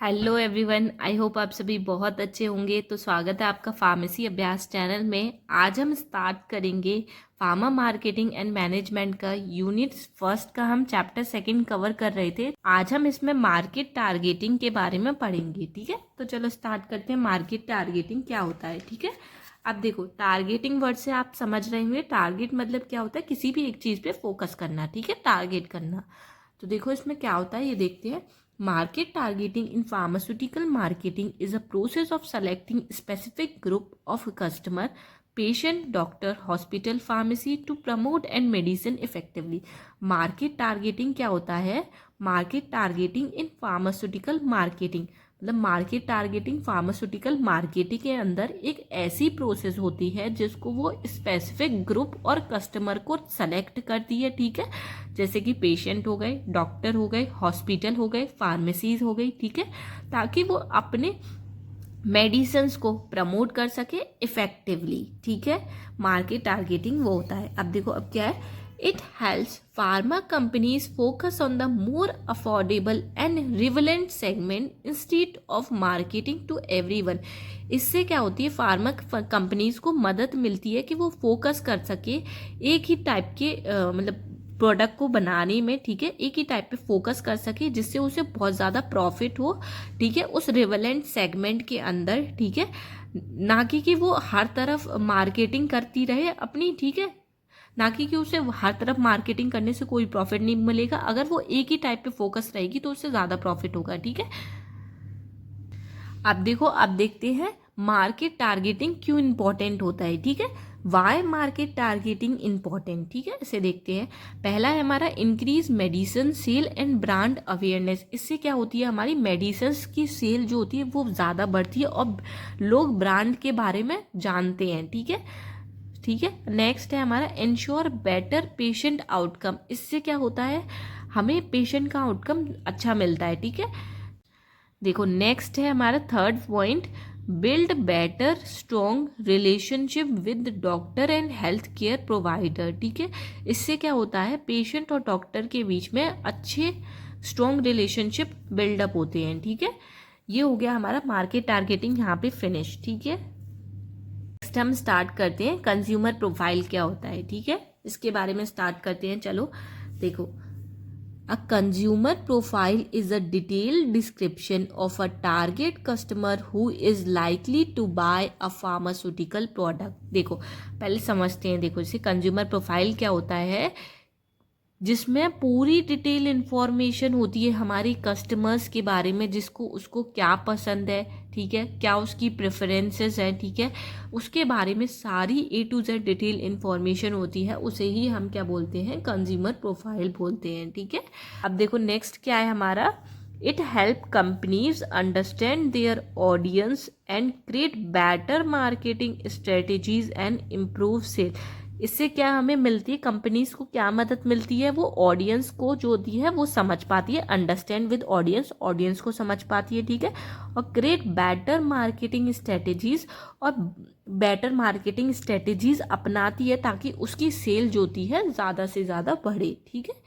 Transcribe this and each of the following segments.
Hello everyone, I hope आप सभी बहुत अच्छे होंगे। तो स्वागत है आपका फार्मेसी अभ्यास चैनल में। आज हम स्टार्ट करेंगे फार्मा मार्केटिंग एंड मैनेजमेंट का यूनिट फर्स्ट का। हम चैप्टर सेकंड कवर कर रहे थे। आज हम इसमें मार्केट टारगेटिंग के बारे में पढ़ेंगे। ठीक है, तो चलो स्टार्ट करते हैं। मार्केट टारगेटिंग क्या होता है? ठीक है, अब देखो, टारगेटिंग वर्ड से आप समझ रहे होंगे टारगेट मतलब क्या होता है। किसी भी एक चीज़ पे फोकस करना, ठीक है, टारगेट करना। तो देखो इसमें क्या होता है, ये देखते हैं। Market targeting in pharmaceutical marketing is a process of selecting specific group of customer, patient, doctor, hospital, pharmacy to promote and medicine effectively. Market targeting क्या होता है? Market targeting in pharmaceutical marketing मतलब मार्केट टारगेटिंग फार्मास्यूटिकल मार्केटिंग के अंदर एक ऐसी process होती है जिसको वो स्पेसिफिक ग्रुप और कस्टमर को सेलेक्ट करती है। ठीक है, जैसे कि पेशेंट हो गए, डॉक्टर हो गए, हॉस्पिटल हो गए, फार्मेसीज हो गई। ठीक है, ताकि वो अपने मेडिसिन्स को प्रमोट कर सके इफेक्टिवली। ठीक है, मार्केट टारगेटिंग वो होता है। अब देखो, अब क्या है, it helps pharma companies focus on the more affordable and relevant segment instead of marketing to everyone. इससे क्या होती है, फार्मा कंपनीज को मदद मिलती है कि वो फोकस कर सके एक ही टाइप के मतलब प्रोडक्ट को बनाने में। ठीक है, एक ही टाइप पे फोकस कर सके जिससे उसे बहुत ज़्यादा प्रॉफिट हो। ठीक है, उस रिवलेंट सेगमेंट के अंदर। ठीक है, ना कि वो हर तरफ मार्केटिंग करती रहे अपनी। ठीक है, ना कि उसे हर तरफ मार्केटिंग करने से कोई प्रॉफिट नहीं मिलेगा। अगर वो एक ही टाइप पे फोकस रहेगी तो उससे ज़्यादा प्रॉफिट होगा। ठीक है, अब देखो, अब देखते हैं मार्केट टारगेटिंग क्यों इंपॉर्टेंट होता है। ठीक है, वाई मार्केट टारगेटिंग इंपॉर्टेंट। ठीक है, इसे देखते हैं। पहला है हमारा increase medicine sale and brand awareness. इससे क्या होती है, हमारी मेडिसिन की सेल जो होती है वो ज़्यादा बढ़ती है और लोग ब्रांड के बारे में जानते हैं। ठीक है, ठीक है, नेक्स्ट है हमारा इंश्योर बेटर पेशेंट आउटकम। इससे क्या होता है, हमें पेशेंट का आउटकम अच्छा मिलता है। ठीक है, देखो नेक्स्ट है हमारा third point, build better strong relationship with doctor and health care provider. ठीक है, इससे क्या होता है, पेशेंट और डॉक्टर के बीच में अच्छे स्ट्रॉन्ग रिलेशनशिप बिल्डअप होते हैं। ठीक है, ये हो गया हमारा मार्केट टारगेटिंग यहाँ पे फिनिश। ठीक है, नेक्स्ट हम स्टार्ट करते हैं कंज्यूमर प्रोफाइल क्या होता है। ठीक है, इसके बारे में स्टार्ट करते हैं। चलो देखो, a consumer profile is a detailed description of a target customer who is likely to buy a pharmaceutical product। देखो पहले समझते हैं। देखो, इसे कंज्यूमर प्रोफाइल क्या होता है, जिसमें पूरी डिटेल इन्फॉर्मेशन होती है हमारी कस्टमर्स के बारे में, जिसको उसको क्या पसंद है। ठीक है, क्या उसकी प्रेफरेंसेस हैं। ठीक है, उसके बारे में सारी A to Z detail information होती है। उसे ही हम क्या बोलते हैं, कंज्यूमर प्रोफाइल बोलते हैं। ठीक है, अब देखो नेक्स्ट क्या है हमारा, it help companies understand their audience and create better marketing strategies and improve sale. इससे क्या हमें मिलती है, कंपनीज को क्या मदद मिलती है, वो ऑडियंस को जो होती है वो समझ पाती है। अंडरस्टैंड विद ऑडियंस, ऑडियंस को समझ पाती है। ठीक है, और क्रिएट बेटर मार्केटिंग स्ट्रेटेजीज, और बेटर मार्केटिंग स्ट्रेटेजीज अपनाती है ताकि उसकी सेल जो होती है ज़्यादा से ज़्यादा बढ़े। ठीक है,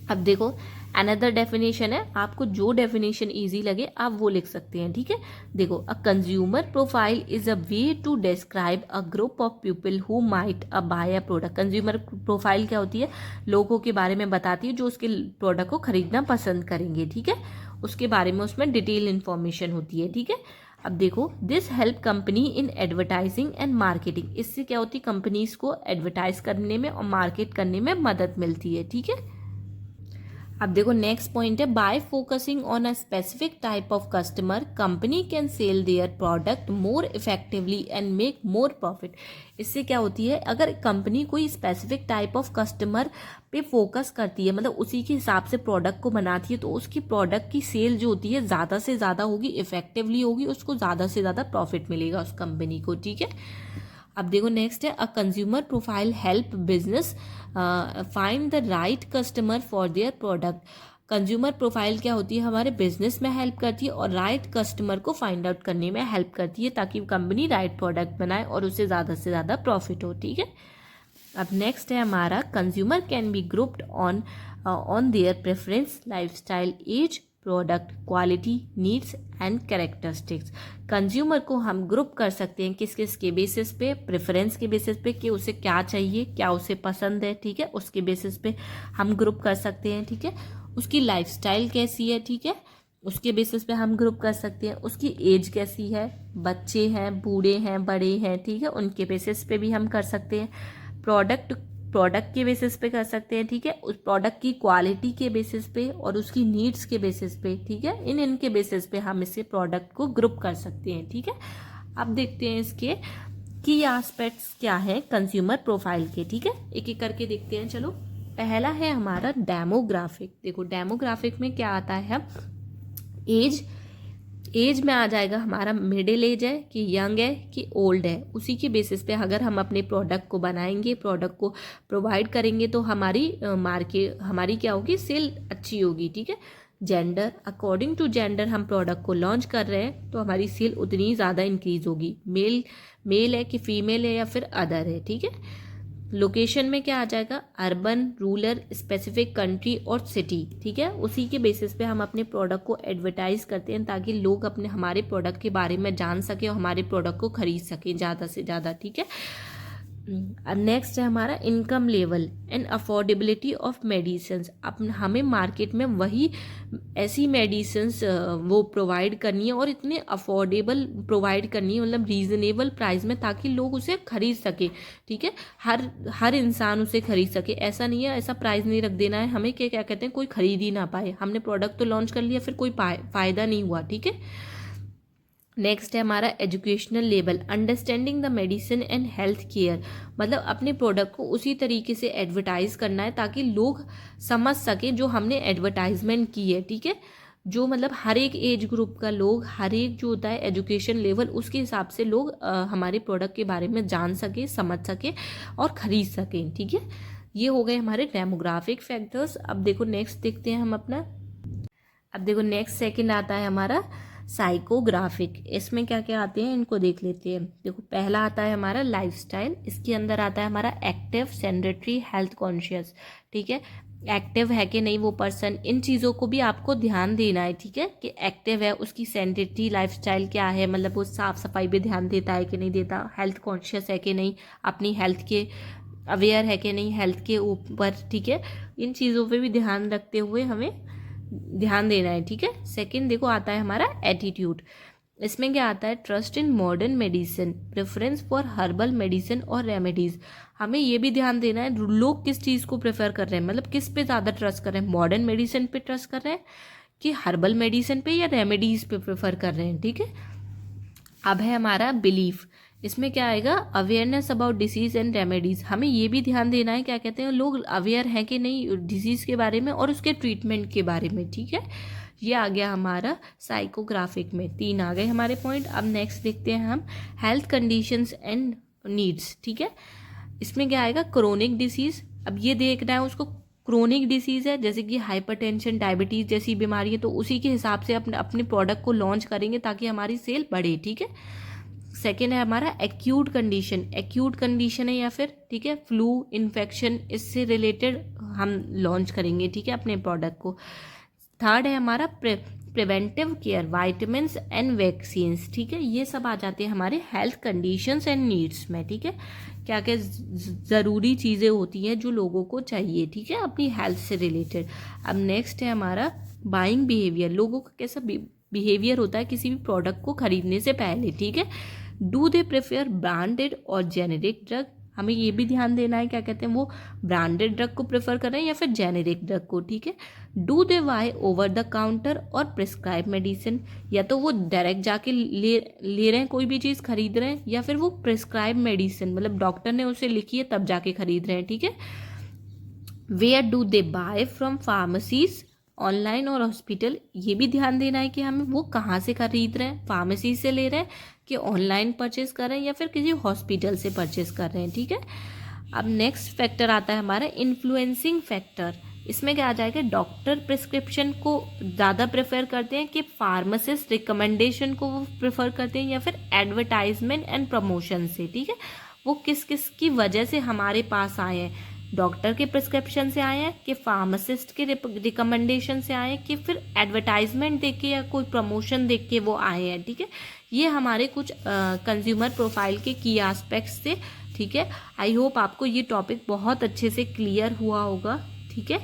अब देखो अनदर डेफिनेशन है, आपको जो डेफिनेशन इजी लगे आप वो लिख सकते हैं। ठीक है, देखो, a consumer profile is a way to describe a group of people who might a buy a product. Consumer profile क्या होती है, लोगों के बारे में बताती है जो उसके प्रोडक्ट को खरीदना पसंद करेंगे। ठीक है, उसके बारे में उसमें डिटेल इन्फॉर्मेशन होती है। ठीक है, अब देखो, this help company in advertising and marketing. इससे क्या होती है, कंपनीज को एडवर्टाइज करने में और मार्केट करने में मदद मिलती है। ठीक है, अब देखो नेक्स्ट पॉइंट है, bye focusing on a specific type of customer company can sell their product more effectively and make more profit. इससे क्या होती है, अगर कंपनी कोई स्पेसिफिक टाइप ऑफ कस्टमर पे फोकस करती है, मतलब उसी के हिसाब से प्रोडक्ट को बनाती है, तो उसकी प्रोडक्ट की सेल जो होती है ज़्यादा से ज़्यादा होगी, इफेक्टिवली होगी, उसको ज़्यादा से ज़्यादा प्रॉफिट मिलेगा उस कंपनी को। ठीक है, अब देखो नेक्स्ट है, अ consumer profile help business find the right customer for their product. Consumer profile क्या होती है, हमारे बिजनेस में हेल्प करती है और राइट कस्टमर को फाइंड आउट करने में हेल्प करती है ताकि कंपनी राइट प्रोडक्ट बनाए और उसे ज़्यादा से ज़्यादा प्रॉफिट हो। ठीक है, अब नेक्स्ट है हमारा, consumer can be grouped on their preference, lifestyle, age, product, quality, needs and characteristics. Consumer को हम ग्रुप कर सकते हैं किस किस के बेसिस पे, प्रेफरेंस के बेसिस पे कि उसे क्या चाहिए, क्या उसे पसंद है, ठीक है, उसके बेसिस पे हम ग्रुप कर सकते हैं, ठीक है। उसकी लाइफस्टाइल कैसी है, ठीक है, उसके बेसिस पे हम ग्रुप कर सकते हैं। उसकी एज कैसी है, बच्चे हैं, बूढ़े हैं, बड़े हैं, ठीक है, उनके बेसिस पे भी हम कर सकते हैं। प्रोडक्ट के बेसिस पे कर सकते हैं, ठीक है, उस प्रोडक्ट की क्वालिटी के बेसिस पे और उसकी नीड्स के बेसिस पे, ठीक है, इनके बेसिस पे हम इसे प्रोडक्ट को ग्रुप कर सकते हैं, ठीक है। अब देखते हैं इसके की एस्पेक्ट्स क्या है कंज्यूमर प्रोफाइल के, ठीक है, एक एक करके देखते हैं। चलो, पहला है हमारा डेमोग्राफिक। देखो डेमोग्राफिक में क्या आता है, एज में आ जाएगा हमारा मिडिल एज है कि यंग है कि ओल्ड है। उसी के बेसिस पे अगर हम अपने प्रोडक्ट को बनाएंगे, प्रोडक्ट को प्रोवाइड करेंगे तो हमारी क्या होगी, सेल अच्छी होगी, ठीक है। जेंडर, अकॉर्डिंग टू जेंडर हम प्रोडक्ट को लॉन्च कर रहे हैं तो हमारी सेल उतनी ज़्यादा इंक्रीज होगी। मेल है कि फीमेल है या फिर अदर है, ठीक है। लोकेशन में क्या आ जाएगा, अर्बन, रूरल, स्पेसिफिक कंट्री और सिटी, ठीक है। उसी के बेसिस पे हम अपने प्रोडक्ट को एडवर्टाइज करते हैं ताकि लोग हमारे प्रोडक्ट के बारे में जान सके और हमारे प्रोडक्ट को खरीद सकें ज़्यादा से ज़्यादा, ठीक है। अब नेक्स्ट है हमारा income level and affordability of medicines. हमें मार्केट में वही ऐसी मेडिसिन्स वो प्रोवाइड करनी है और इतने अफोर्डेबल प्रोवाइड करनी है, मतलब रीजनेबल प्राइस में, ताकि लोग उसे खरीद सके, ठीक है। हर इंसान उसे खरीद सके। ऐसा नहीं है, ऐसा प्राइस नहीं रख देना है हमें कि क्या कहते हैं कोई खरीद ही ना पाए। हमने प्रोडक्ट तो लॉन्च कर लिया, फिर कोई फ़ायदा नहीं हुआ, ठीक है। नेक्स्ट है हमारा educational level, understanding the medicine and health care. मतलब अपने प्रोडक्ट को उसी तरीके से एडवर्टाइज करना है ताकि लोग समझ सकें जो हमने एडवर्टाइजमेंट की है, ठीक है। जो मतलब हर एक एज ग्रुप का लोग, हर एक जो होता है एजुकेशन लेवल, उसके हिसाब से लोग हमारे प्रोडक्ट के बारे में जान सके, समझ सके और ख़रीद सकें, ठीक है। ये हो गए हमारे डेमोग्राफिक फैक्टर्स। अब देखो नेक्स्ट देखते हैं हम अपना। अब देखो नेक्स्ट सेकंड आता है हमारा साइकोग्राफिक। इसमें क्या क्या आते हैं इनको देख लेते हैं। देखो पहला आता है हमारा लाइफस्टाइल। इसके अंदर आता है हमारा एक्टिव, सेडेंटरी, हेल्थ कॉन्शियस, ठीक है। एक्टिव है कि नहीं वो पर्सन, इन चीज़ों को भी आपको ध्यान देना है, ठीक है, कि एक्टिव है, उसकी सेडेंटरी लाइफस्टाइल क्या है, मतलब वो साफ सफाई पे ध्यान देता है कि नहीं देता, हेल्थ कॉन्शियस है कि नहीं, अपनी हेल्थ के अवेयर है कि नहीं हेल्थ के ऊपर, ठीक है। इन चीज़ों पे भी ध्यान रखते हुए हमें ध्यान देना है, ठीक है। सेकंड देखो आता है हमारा एटीट्यूड। इसमें क्या आता है, trust in modern medicine, preference for herbal medicine और रेमेडीज। हमें ये भी ध्यान देना है लोग किस चीज़ को प्रेफर कर रहे हैं, मतलब किस पे ज़्यादा ट्रस्ट कर रहे हैं, मॉडर्न मेडिसिन पे ट्रस्ट कर रहे हैं कि हर्बल मेडिसिन पे या रेमेडीज पे प्रेफर कर रहे हैं, ठीक है। अब है हमारा बिलीफ। इसमें क्या आएगा, awareness about disease and remedies. हमें ये भी ध्यान देना है क्या कहते हैं लोग अवेयर हैं कि नहीं डिसीज़ के बारे में और उसके ट्रीटमेंट के बारे में, ठीक है। ये आ गया हमारा साइकोग्राफिक में, 3 आ गए हमारे पॉइंट। अब नेक्स्ट देखते हैं हम हेल्थ कंडीशंस एंड नीड्स, ठीक है। इसमें क्या आएगा, क्रोनिक डिसीज़। अब ये देखना है उसको क्रोनिक डिसीज़ है जैसे कि हाइपरटेंशन, डायबिटीज़ जैसी बीमारी है, तो उसी के हिसाब से अपने प्रोडक्ट को लॉन्च करेंगे ताकि हमारी सेल बढ़े, ठीक है। सेकेंड है हमारा एक्यूट कंडीशन। एक्यूट कंडीशन है या फिर, ठीक है, फ्लू, इन्फेक्शन, इससे रिलेटेड हम लॉन्च करेंगे, ठीक है, अपने प्रोडक्ट को। थर्ड है हमारा preventive care, vitamins and vaccines, ठीक है। ये सब आ जाते हैं हमारे हेल्थ कंडीशंस एंड नीड्स में, ठीक है। क्या क्या ज़रूरी चीज़ें होती हैं जो लोगों को चाहिए, ठीक है, अपनी हेल्थ से रिलेटेड। अब नेक्स्ट है हमारा बाइंग बिहेवियर। लोगों का कैसा बिहेवियर होता है किसी भी प्रोडक्ट को खरीदने से पहले, ठीक है। डू दे प्रेफर ब्रांडेड और जेनेरिक ड्रग। हमें ये भी ध्यान देना है क्या कहते हैं वो ब्रांडेड ड्रग को प्रेफर कर रहे हैं या फिर जेनेरिक ड्रग को, ठीक है। Do they buy over the counter और प्रिस्क्राइब मेडिसिन। या तो वो डायरेक्ट जाके ले रहे हैं, कोई भी चीज़ खरीद रहे हैं, या फिर वो प्रिस्क्राइब मेडिसिन मतलब डॉक्टर ने उसे लिखी है तब जाके खरीद रहे हैं, ठीक है। Where do they buy from pharmacies, online और हॉस्पिटल। ये भी ध्यान देना है कि हमें वो कहाँ से खरीद रहे हैं, फार्मेसी से ले रहे हैं कि ऑनलाइन परचेज कर रहे हैं या फिर किसी हॉस्पिटल से परचेज कर रहे हैं, ठीक है। अब नेक्स्ट फैक्टर आता है हमारा इन्फ्लुएंसिंग फैक्टर। इसमें क्या आ जाएगा, डॉक्टर प्रिस्क्रिप्शन को ज़्यादा प्रेफर करते हैं कि फार्मासिस्ट रिकमेंडेशन को वो प्रेफर करते हैं या फिर एडवर्टाइजमेंट एंड प्रमोशन से, ठीक है। वो किस किस की वजह से हमारे पास आए हैं, डॉक्टर के प्रिस्क्रिप्शन से आए हैं, कि फार्मासिस्ट के रिकमेंडेशन से आए हैं, कि फिर एडवर्टाइजमेंट देख के या कोई प्रमोशन देख के वो आए हैं। ठीक है, ये हमारे कुछ कंज्यूमर प्रोफाइल के की एस्पेक्ट्स थे। ठीक है, आई होप आपको ये टॉपिक बहुत अच्छे से क्लियर हुआ होगा। ठीक है,